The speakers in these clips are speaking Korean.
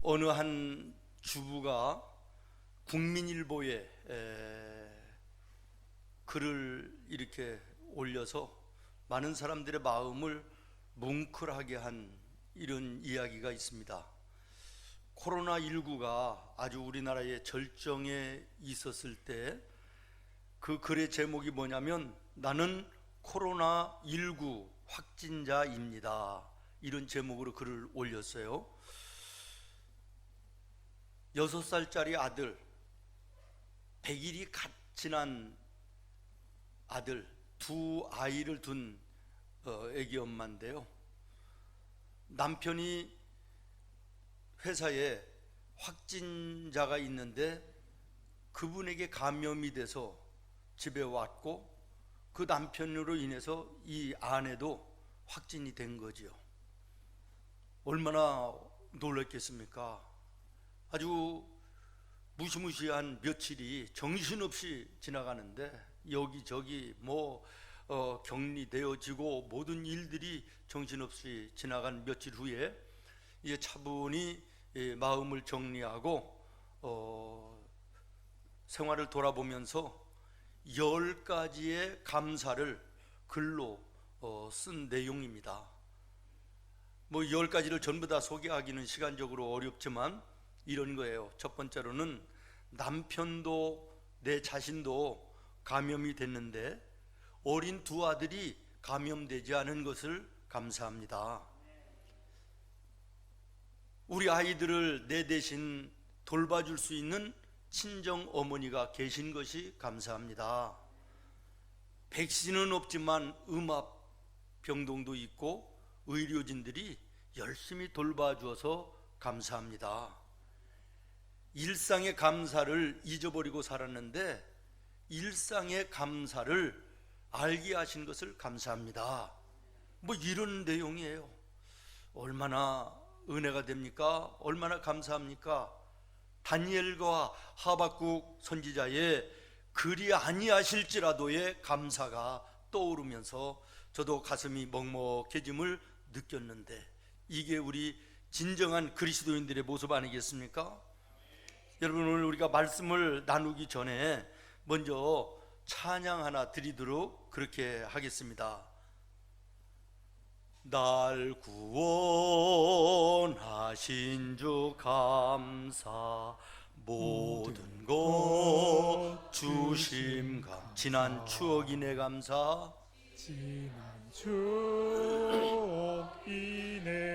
어느 한 주부가 국민일보에 글을 이렇게 올려서 많은 사람들의 마음을 뭉클하게 한 이런 이야기가 있습니다. 코로나19가 아주 우리나라의 절정에 있었을 때 그 글의 제목이 뭐냐면 나는 코로나19 확진자입니다. 이런 제목으로 글을 올렸어요. 6살짜리 아들, 100일이 갓 지난 아들, 두 아이를 둔 애기 엄마인데요. 남편이 회사에 확진자가 있는데 그분에게 감염이 돼서 집에 왔고 그 남편으로 인해서 이 아내도 확진이 된 거지요. 얼마나 놀랐겠습니까? 아주 무시무시한 며칠이 정신없이 지나가는데 여기저기 격리되어지고 모든 일들이 정신없이 지나간 며칠 후에 이제 차분히 마음을 정리하고 생활을 돌아보면서 10가지의 감사를 글로 쓴 내용입니다. 10가지를 전부 다 소개하기는 시간적으로 어렵지만 이런 거예요. 첫 번째로는 남편도 내 자신도 감염이 됐는데 어린 두 아들이 감염되지 않은 것을 감사합니다. 우리 아이들을 내 대신 돌봐줄 수 있는 친정 어머니가 계신 것이 감사합니다. 백신은 없지만 음압병동도 있고 의료진들이 열심히 돌봐주어서 감사합니다. 일상의 감사를 잊어버리고 살았는데 일상의 감사를 알게 하신 것을 감사합니다. 이런 내용이에요. 얼마나 은혜가 됩니까? 얼마나 감사합니까? 다니엘과 하박국 선지자의 그리 아니하실지라도의 감사가 떠오르면서 저도 가슴이 먹먹해짐을 느꼈는데 이게 우리 진정한 그리스도인들의 모습 아니겠습니까? 여러분, 오늘 우리가 말씀을 나누기 전에 먼저 찬양 하나 드리도록 그렇게 하겠습니다. 날 구원하신 주 감사, 모든 것 주심 감사, 지난 추억이네 감사, 지난 추억이네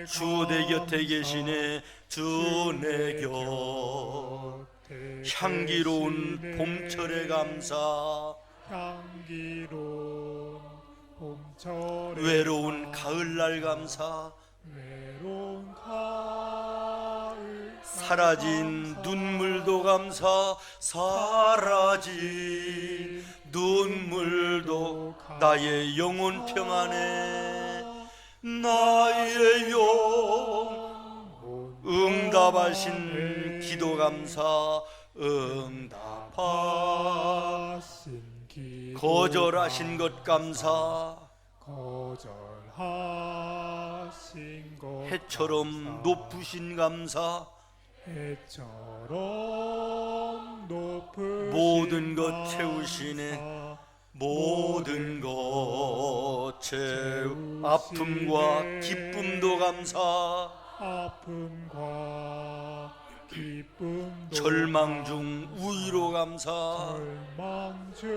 감사, 주 내 곁에 계시네 주 내 곁, 향기로운 봄철의 감사, 향기로운 봄철의 외로운 가을날 감사, 외로운 가을 사라진 눈물도 감사, 사라진 눈물도 나의 영혼 평안해, 나의 영혼 응답하신 기도 감사, 응답하신 거절하신 것 감사, 거절하신 것 해처럼 감사, 높으신 감사, 해처럼 높으신 모든 것 감사, 채우시네 모든 것 채우, 아픔과 기쁨도 감사, 아픔과 기쁨도 절망 중 우위로 감사, 절망 중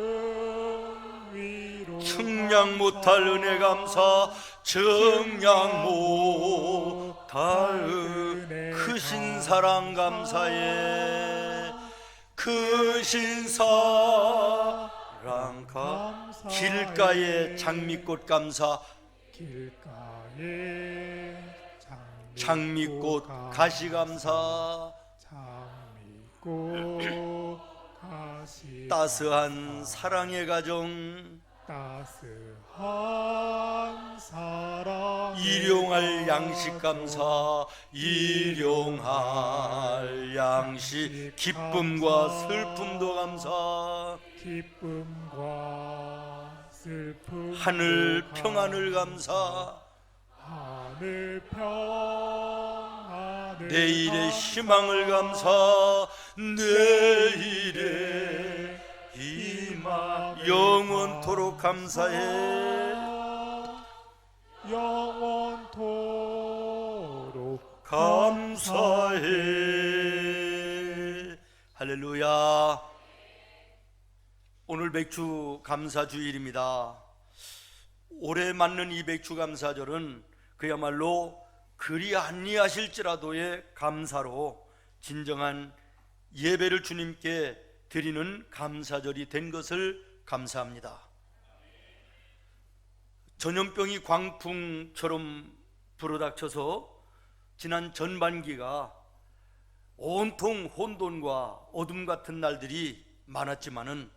위로 측량 못할 은혜 감사, 측량 못할 은혜 크신 사랑 감사해, 크신 사랑 감사, 길가의 장미꽃 감사, 길가에 장미꽃 가시 감사, 장미꽃 가시 따스한 사랑의 가정, 따스한 사랑, 일용할 양식 감사, 일용할 양식, 기쁨과 슬픔도 감사, 기쁨과 슬픔, 하늘 평안을 감사, 하늘 평안을 내일의 희망을 감사, 내일의 희망 영원토록 감사해, 영원토록 감사해. 할렐루야. 오늘 맥주 감사 주일입니다. 올해 맞는 이 맥주 감사절은 그야말로 그리 아니하실지라도의 감사로 진정한 예배를 주님께 드리는 감사절이 된 것을 감사합니다. 전염병이 광풍처럼 불어닥쳐서 지난 전반기가 온통 혼돈과 어둠 같은 날들이 많았지만은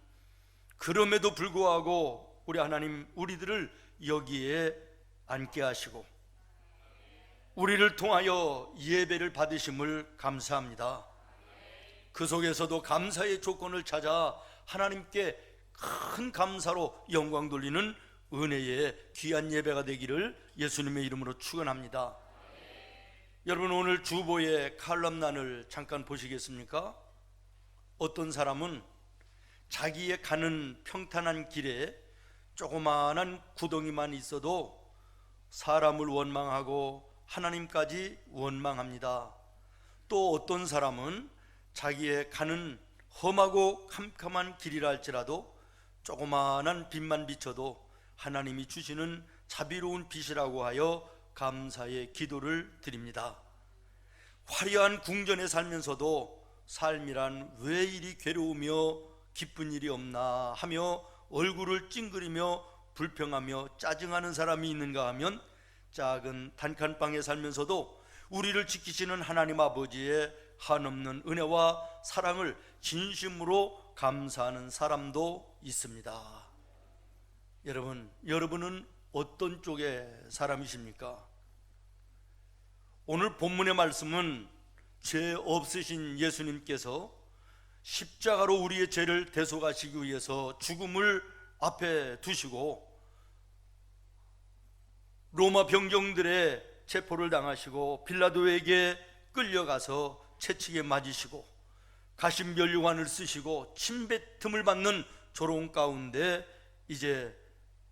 그럼에도 불구하고 우리 하나님 우리들을 여기에 앉게 하시고 우리를 통하여 예배를 받으심을 감사합니다. 그 속에서도 감사의 조건을 찾아 하나님께 큰 감사로 영광 돌리는 은혜의 귀한 예배가 되기를 예수님의 이름으로 축원합니다. 여러분, 오늘 주보의 칼럼란을 잠깐 보시겠습니까? 어떤 사람은 자기의 가는 평탄한 길에 조그마한 구덩이만 있어도 사람을 원망하고 하나님까지 원망합니다. 또 어떤 사람은 자기의 가는 험하고 캄캄한 길이라 할지라도 조그마한 빛만 비춰도 하나님이 주시는 자비로운 빛이라고 하여 감사의 기도를 드립니다. 화려한 궁전에 살면서도 삶이란 왜 이리 괴로우며 기쁜 일이 없나 하며 얼굴을 찡그리며 불평하며 짜증하는 사람이 있는가 하면 작은 단칸방에 살면서도 우리를 지키시는 하나님 아버지의 한없는 은혜와 사랑을 진심으로 감사하는 사람도 있습니다. 여러분은 어떤 쪽의 사람이십니까? 오늘 본문의 말씀은 죄 없으신 예수님께서 십자가로 우리의 죄를 대속하시기 위해서 죽음을 앞에 두시고 로마 병정들의 체포를 당하시고 빌라도에게 끌려가서 채찍에 맞으시고 가심면류관을 쓰시고 침뱉음을 받는 조롱 가운데 이제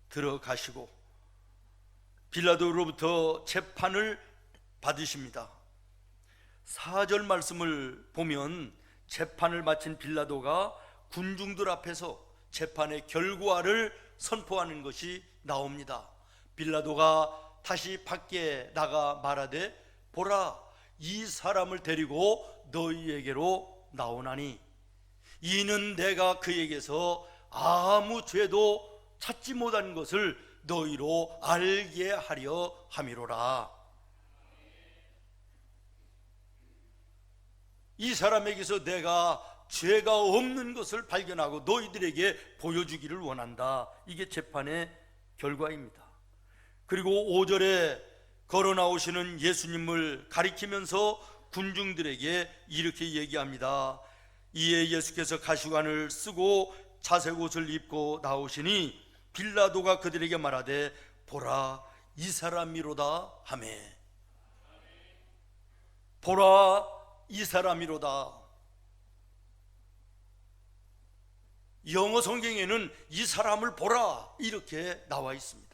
들어가시고 빌라도로부터 재판을 받으십니다. 4절 말씀을 보면 재판을 마친 빌라도가 군중들 앞에서 재판의 결과를 선포하는 것이 나옵니다. 빌라도가 다시 밖에 나가 말하되 보라, 이 사람을 데리고 너희에게로 나오나니 이는 내가 그에게서 아무 죄도 찾지 못한 것을 너희로 알게 하려 함이로라. 이 사람에게서 내가 죄가 없는 것을 발견하고 너희들에게 보여주기를 원한다. 이게 재판의 결과입니다. 그리고 5절에 걸어 나오시는 예수님을 가리키면서 군중들에게 이렇게 얘기합니다. 이에 예수께서 가시관을 쓰고 자색 옷을 입고 나오시니 빌라도가 그들에게 말하되 보라, 이 사람이로다 하매. 보라, 이 사람이로다. 영어 성경에는 이 사람을 보라 이렇게 나와 있습니다.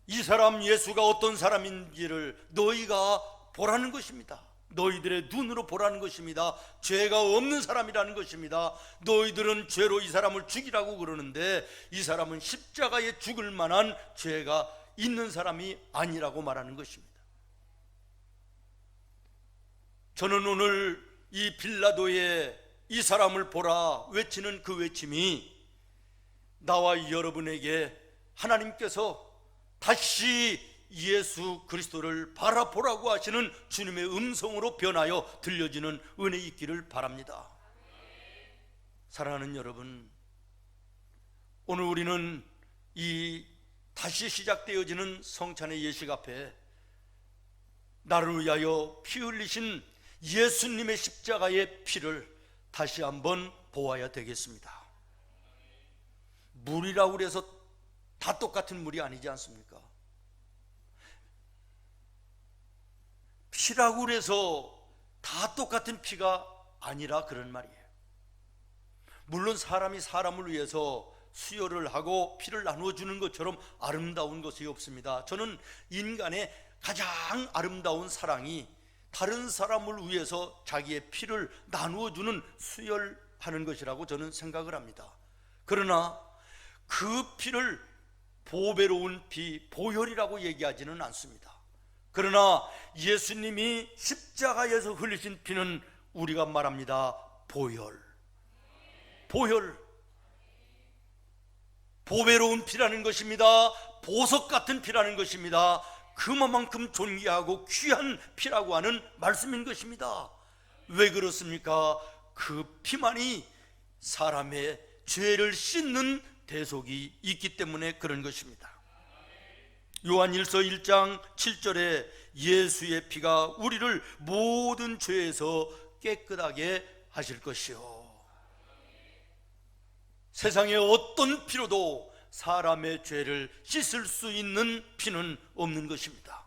이 사람 예수가 어떤 사람인지를 너희가 보라는 것입니다. 너희들의 눈으로 보라는 것입니다. 죄가 없는 사람이라는 것입니다. 너희들은 죄로 이 사람을 죽이라고 그러는데 이 사람은 십자가에 죽을 만한 죄가 있는 사람이 아니라고 말하는 것입니다. 저는 오늘 이 빌라도의 이 사람을 보라 외치는 그 외침이 나와 여러분에게 하나님께서 다시 예수 그리스도를 바라보라고 하시는 주님의 음성으로 변하여 들려지는 은혜 있기를 바랍니다. 사랑하는 여러분, 오늘 우리는 이 다시 시작되어지는 성찬의 예식 앞에 나를 위하여 피 흘리신 예수님의 십자가의 피를 다시 한번 보아야 되겠습니다. 물이라고 해서 다 똑같은 물이 아니지 않습니까? 피라고 해서 다 똑같은 피가 아니라 그런 말이에요. 물론 사람이 사람을 위해서 수혈을 하고 피를 나누어 주는 것처럼 아름다운 것이 없습니다. 저는 인간의 가장 아름다운 사랑이 다른 사람을 위해서 자기의 피를 나누어 주는 수혈하는 것이라고 저는 생각을 합니다. 그러나 그 피를 보배로운 피, 보혈이라고 얘기하지는 않습니다. 그러나 예수님이 십자가에서 흘리신 피는 우리가 말합니다. 보혈. 보배로운 피라는 것입니다. 보석 같은 피라는 것입니다. 그만큼 존귀하고 귀한 피라고 하는 말씀인 것입니다. 왜 그렇습니까? 그 피만이 사람의 죄를 씻는 대속이 있기 때문에 그런 것입니다. 요한일서 1장 7절에 예수의 피가 우리를 모든 죄에서 깨끗하게 하실 것이요, 세상에 어떤 피로도 사람의 죄를 씻을 수 있는 피는 없는 것입니다.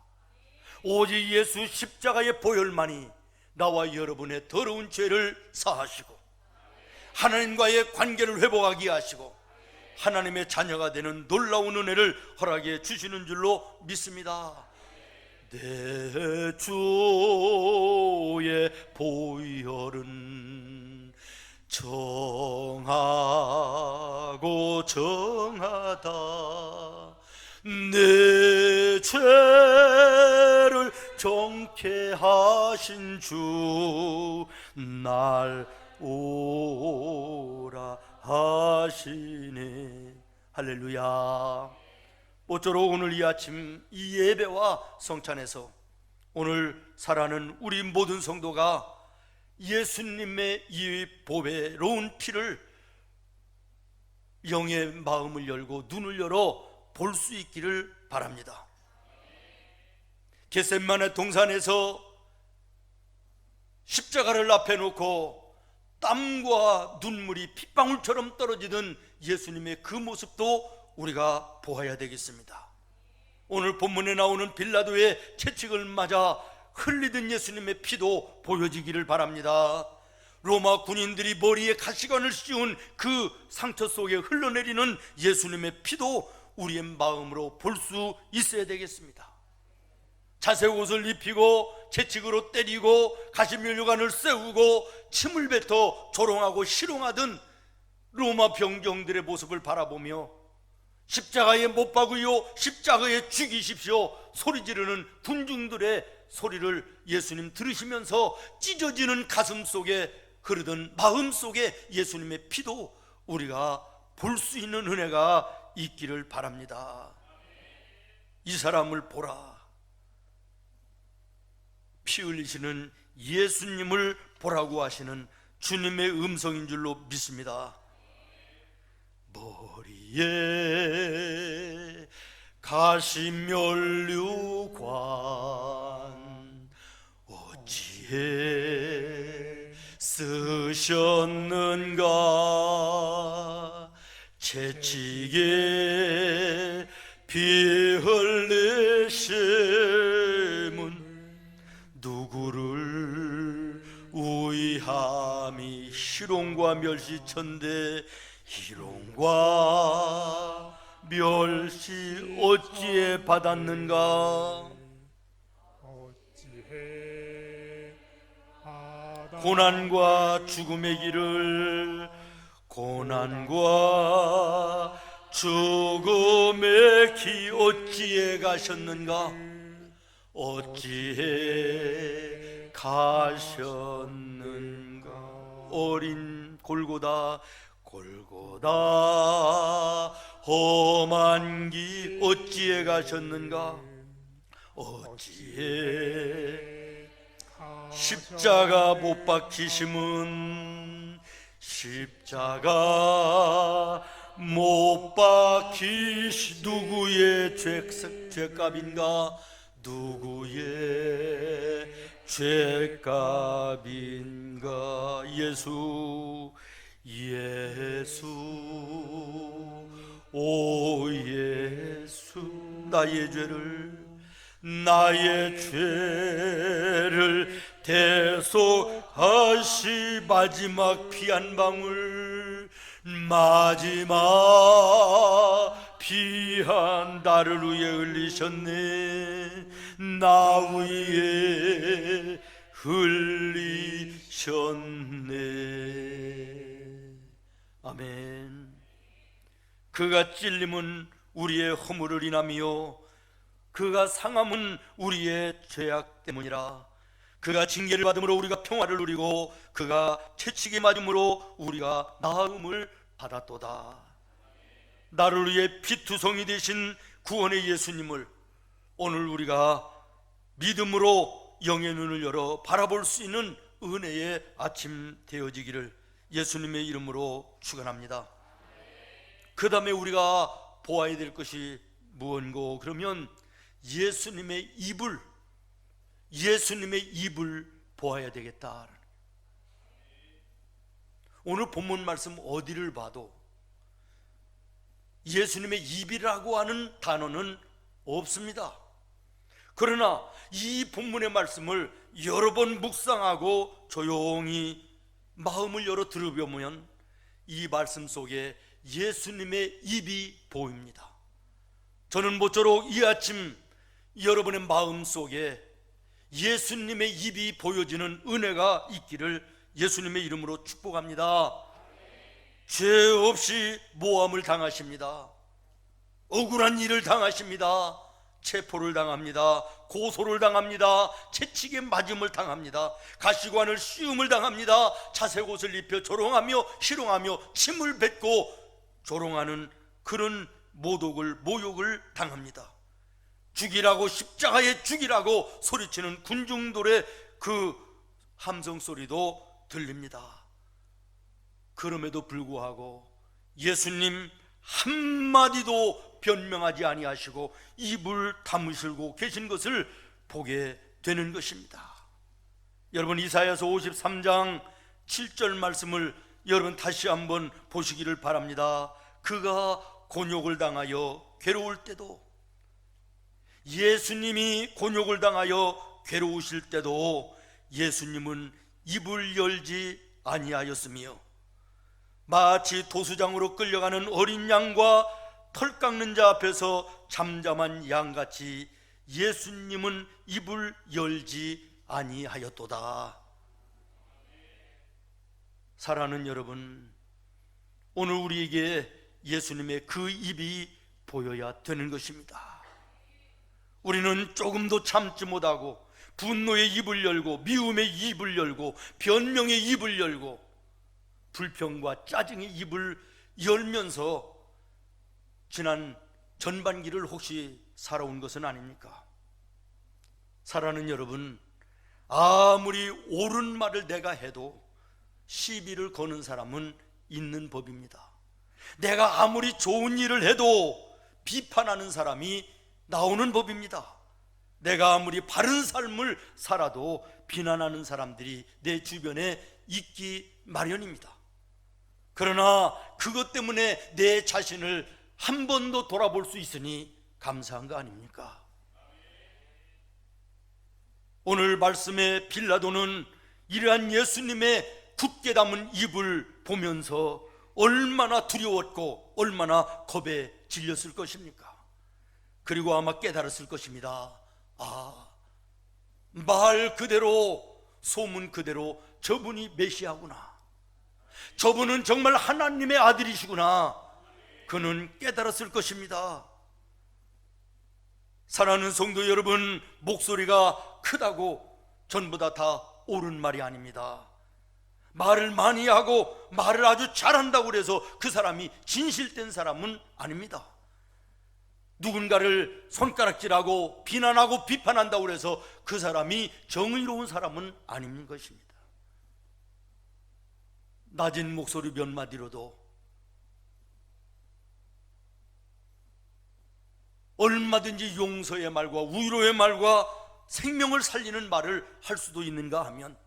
오직 예수 십자가의 보혈만이 나와 여러분의 더러운 죄를 사하시고 하나님과의 관계를 회복하게 하시고 하나님의 자녀가 되는 놀라운 은혜를 허락해 주시는 줄로 믿습니다. 내 주의 보혈은 정하고 정하다. 내 죄를 정케 하신 주 날 오라 하시네. 할렐루야. 모쪼록 오늘 이 아침 이 예배와 성찬에서 오늘 살아가는 우리 모든 성도가 예수님의 이 보배로운 피를 영의 마음을 열고 눈을 열어 볼 수 있기를 바랍니다. 겟세마네 동산에서 십자가를 앞에 놓고 땀과 눈물이 핏방울처럼 떨어지던 예수님의 그 모습도 우리가 보아야 되겠습니다. 오늘 본문에 나오는 빌라도의 채찍을 맞아 흘리던 예수님의 피도 보여지기를 바랍니다. 로마 군인들이 머리에 가시관을 씌운 그 상처 속에 흘러내리는 예수님의 피도 우리의 마음으로 볼 수 있어야 되겠습니다. 자색 옷을 입히고 채찍으로 때리고 가시면류관을 세우고 침을 뱉어 조롱하고 희롱하던 로마 병정들의 모습을 바라보며 십자가에 못 박으요, 십자가에 죽이십시오 소리 지르는 군중들의 소리를 예수님 들으시면서 찢어지는 가슴 속에 흐르던 마음 속에 예수님의 피도 우리가 볼 수 있는 은혜가 있기를 바랍니다. 이 사람을 보라. 피 흘리시는 예수님을 보라고 하시는 주님의 음성인 줄로 믿습니다. 머리에 가시면류관 어찌해 쓰셨는가. 채찍에 피 흘리심은 누구를 우이함이 희롱과 멸시천대. 희롱과 멸시 어찌해 받았는가. 고난과 죽음의 길을 고난과 죽음의 길 어찌해 가셨는가. 어찌해 가셨는가. 어린 골고다 험한 길 어찌해 가셨는가. 어찌해 십자가 못 박히심은 십자가 못 박히시 누구의 죄값인가. 누구의 죄값인가. 예수 오 예수 나의 죄를 나의 죄를 대속하시 마지막 피 한 방울, 마지막 피 한 나를 위해 흘리셨네. 나 위에 흘리셨네. 아멘. 그가 찔림은 우리의 허물을 인하며 그가 상함은 우리의 죄악 때문이라. 그가 징계를 받음으로 우리가 평화를 누리고 그가 채찍에 맞음으로 우리가 나음을 받았도다. 나를 위해 피투성이 되신 구원의 예수님을 오늘 우리가 믿음으로 영의 눈을 열어 바라볼 수 있는 은혜의 아침 되어지기를 예수님의 이름으로 축원합니다. 그 다음에 우리가 보아야 될 것이 무언고 그러면 예수님의 입을 보아야 되겠다. 오늘 본문 말씀 어디를 봐도 예수님의 입이라고 하는 단어는 없습니다. 그러나 이 본문의 말씀을 여러 번 묵상하고 조용히 마음을 열어 들어보면 이 말씀 속에 예수님의 입이 보입니다. 저는 모쪼록 이 아침 여러분의 마음 속에 예수님의 입이 보여지는 은혜가 있기를 예수님의 이름으로 축복합니다. 죄 없이 모함을 당하십니다. 억울한 일을 당하십니다. 체포를 당합니다. 고소를 당합니다. 채찍에 맞음을 당합니다. 가시관을 씌움을 당합니다. 자색옷을 입혀 조롱하며 희롱하며 침을 뱉고 조롱하는 그런 모욕을 당합니다. 죽이라고, 십자가에 죽이라고 소리치는 군중들의 그 함성 소리도 들립니다. 그럼에도 불구하고 예수님 한마디도 변명하지 아니하시고 입을 다무시고 계신 것을 보게 되는 것입니다. 여러분, 이사야서 53장 7절 말씀을 여러분 다시 한번 보시기를 바랍니다. 그가 곤욕을 당하여 괴로울 때도, 예수님이 곤욕을 당하여 괴로우실 때도 예수님은 입을 열지 아니하였으며 마치 도수장으로 끌려가는 어린 양과 털 깎는 자 앞에서 잠잠한 양같이 예수님은 입을 열지 아니하였도다. 사랑하는 여러분, 오늘 우리에게 예수님의 그 입이 보여야 되는 것입니다. 우리는 조금도 참지 못하고 분노의 입을 열고 미움의 입을 열고 변명의 입을 열고 불평과 짜증의 입을 열면서 지난 전반기를 혹시 살아온 것은 아닙니까? 사랑하는 여러분, 아무리 옳은 말을 내가 해도 시비를 거는 사람은 있는 법입니다. 내가 아무리 좋은 일을 해도 비판하는 사람이 나오는 법입니다. 내가 아무리 바른 삶을 살아도 비난하는 사람들이 내 주변에 있기 마련입니다. 그러나 그것 때문에 내 자신을 한 번 더 돌아볼 수 있으니 감사한 거 아닙니까? 오늘 말씀의 빌라도는 이러한 예수님의 굳게 담은 입을 보면서 얼마나 두려웠고 얼마나 겁에 질렸을 것입니까? 그리고 아마 깨달았을 것입니다. 말 그대로, 소문 그대로 저분이 메시아구나, 저분은 정말 하나님의 아들이시구나, 그는 깨달았을 것입니다. 사랑하는 성도 여러분, 목소리가 크다고 전부 다 옳은 말이 아닙니다. 말을 많이 하고 말을 아주 잘한다고 해서 그 사람이 진실된 사람은 아닙니다. 누군가를 손가락질하고 비난하고 비판한다고 해서 그 사람이 정의로운 사람은 아닌 것입니다. 낮은 목소리 몇 마디로도 얼마든지 용서의 말과 위로의 말과 생명을 살리는 말을 할 수도 있는가 하면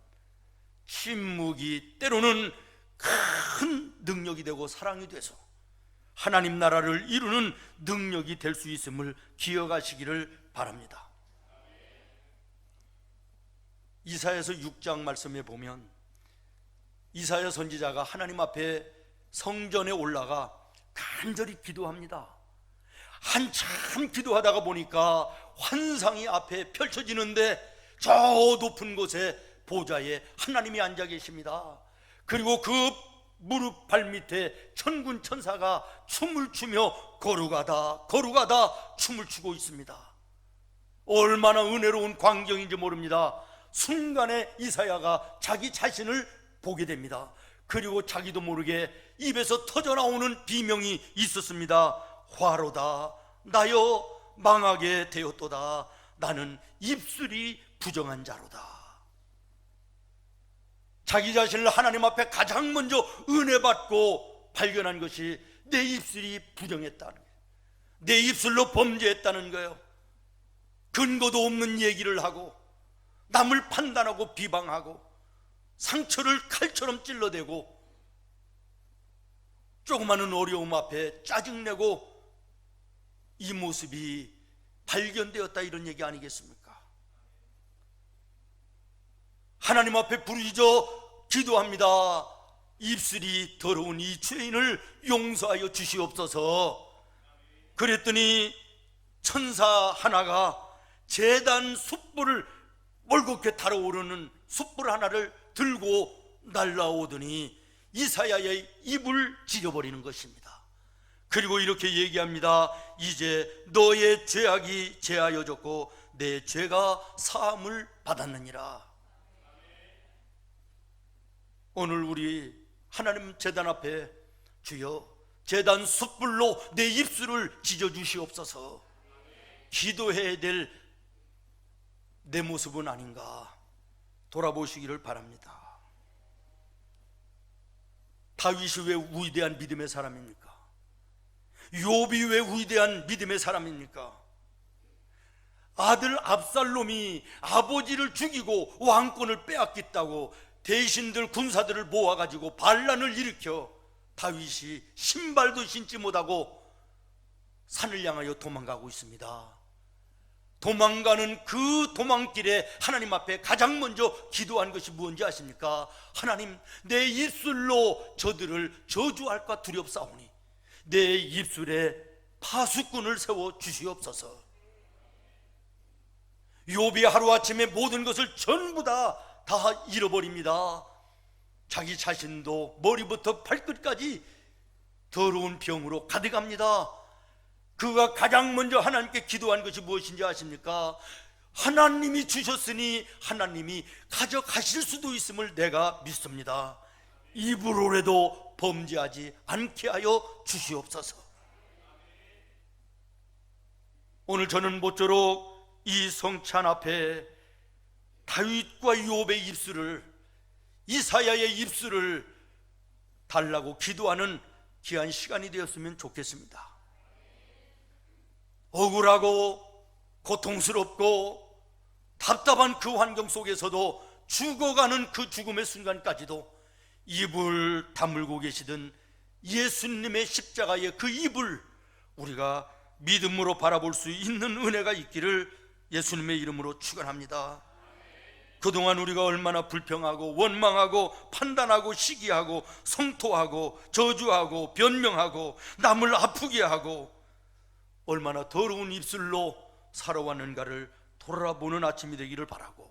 침묵이 때로는 큰 능력이 되고 사랑이 돼서 하나님 나라를 이루는 능력이 될 수 있음을 기억하시기를 바랍니다. 이사야서 6장 말씀에 보면 이사야 선지자가 하나님 앞에 성전에 올라가 간절히 기도합니다. 한참 기도하다가 보니까 환상이 앞에 펼쳐지는데 저 높은 곳에 보좌에 하나님이 앉아 계십니다. 그리고 그 무릎 발밑에 천군 천사가 춤을 추며 거룩하다 거룩하다 춤을 추고 있습니다. 얼마나 은혜로운 광경인지 모릅니다. 순간에 이사야가 자기 자신을 보게 됩니다. 그리고 자기도 모르게 입에서 터져나오는 비명이 있었습니다. 화로다 나여 망하게 되었도다. 나는 입술이 부정한 자로다. 자기 자신을 하나님 앞에 가장 먼저 은혜 받고 발견한 것이 내 입술이 부정했다는 거예요. 내 입술로 범죄했다는 거예요. 근거도 없는 얘기를 하고 남을 판단하고 비방하고 상처를 칼처럼 찔러대고 조그마한 어려움 앞에 짜증내고 이 모습이 발견되었다, 이런 얘기 아니겠습니까? 하나님 앞에 부르짖어 기도합니다. 입술이 더러운 이 죄인을 용서하여 주시옵소서. 그랬더니 천사 하나가 제단 숯불을 멀겋게 달아오르는 숯불 하나를 들고 날라오더니 이사야의 입을 찢어버리는 것입니다. 그리고 이렇게 얘기합니다. 이제 너의 죄악이 제하여졌고 내 죄가 사함을 받았느니라. 오늘 우리 하나님 제단 앞에 주여 제단 숯불로 내 입술을 찢어주시옵소서. 기도해야 될 내 모습은 아닌가 돌아보시기를 바랍니다. 다윗이 왜 위대한 믿음의 사람입니까? 욥이 왜 위대한 믿음의 사람입니까? 아들 압살롬이 아버지를 죽이고 왕권을 빼앗겼다고 대신들 군사들을 모아가지고 반란을 일으켜 다윗이 신발도 신지 못하고 산을 향하여 도망가고 있습니다. 도망가는 그 도망길에 하나님 앞에 가장 먼저 기도한 것이 무엇인지 아십니까? 하나님, 내 입술로 저들을 저주할까 두렵사오니 내 입술에 파수꾼을 세워 주시옵소서. 욥이 하루아침에 모든 것을 전부 다 잃어버립니다. 자기 자신도 머리부터 발끝까지 더러운 병으로 가득합니다. 그가 가장 먼저 하나님께 기도한 것이 무엇인지 아십니까? 하나님이 주셨으니 하나님이 가져가실 수도 있음을 내가 믿습니다. 입으로라도 범죄하지 않게 하여 주시옵소서. 오늘 저는 모쪼록 이 성찬 앞에 다윗과 욥의 입술을, 이사야의 입술을 달라고 기도하는 귀한 시간이 되었으면 좋겠습니다. 억울하고 고통스럽고 답답한 그 환경 속에서도 죽어가는 그 죽음의 순간까지도 입을 다물고 계시던 예수님의 십자가의 그 입을 우리가 믿음으로 바라볼 수 있는 은혜가 있기를 예수님의 이름으로 축원합니다. 그동안 우리가 얼마나 불평하고 원망하고 판단하고 시기하고 성토하고 저주하고 변명하고 남을 아프게 하고 얼마나 더러운 입술로 살아왔는가를 돌아보는 아침이 되기를 바라고,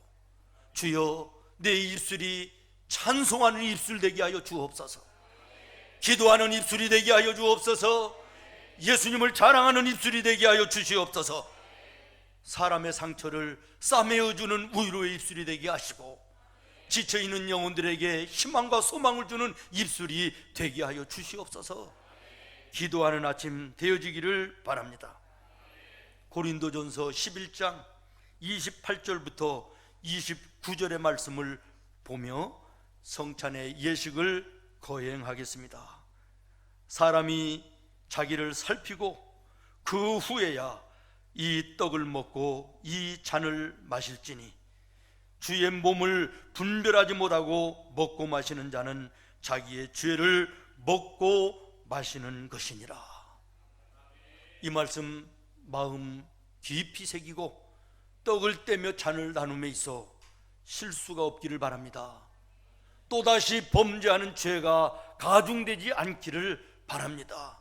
주여 내 입술이 찬송하는 입술 되게 하여 주옵소서. 기도하는 입술이 되게 하여 주옵소서. 예수님을 자랑하는 입술이 되게 하여 주시옵소서. 사람의 상처를 싸매어주는 위로의 입술이 되게 하시고 지쳐있는 영혼들에게 희망과 소망을 주는 입술이 되게 하여 주시옵소서. 기도하는 아침 되어지기를 바랍니다. 고린도전서 11장 28절부터 29절의 말씀을 보며 성찬의 예식을 거행하겠습니다. 사람이 자기를 살피고 그 후에야 이 떡을 먹고 이 잔을 마실지니 주의 몸을 분별하지 못하고 먹고 마시는 자는 자기의 죄를 먹고 마시는 것이니라. 이 말씀 마음 깊이 새기고 떡을 떼며 잔을 나눔에 있어 실수가 없기를 바랍니다. 또다시 범죄하는 죄가 가중되지 않기를 바랍니다.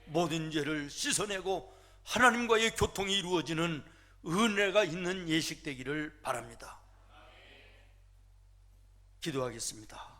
모든 죄를 씻어내고 하나님과의 교통이 이루어지는 은혜가 있는 예식되기를 바랍니다. 기도하겠습니다.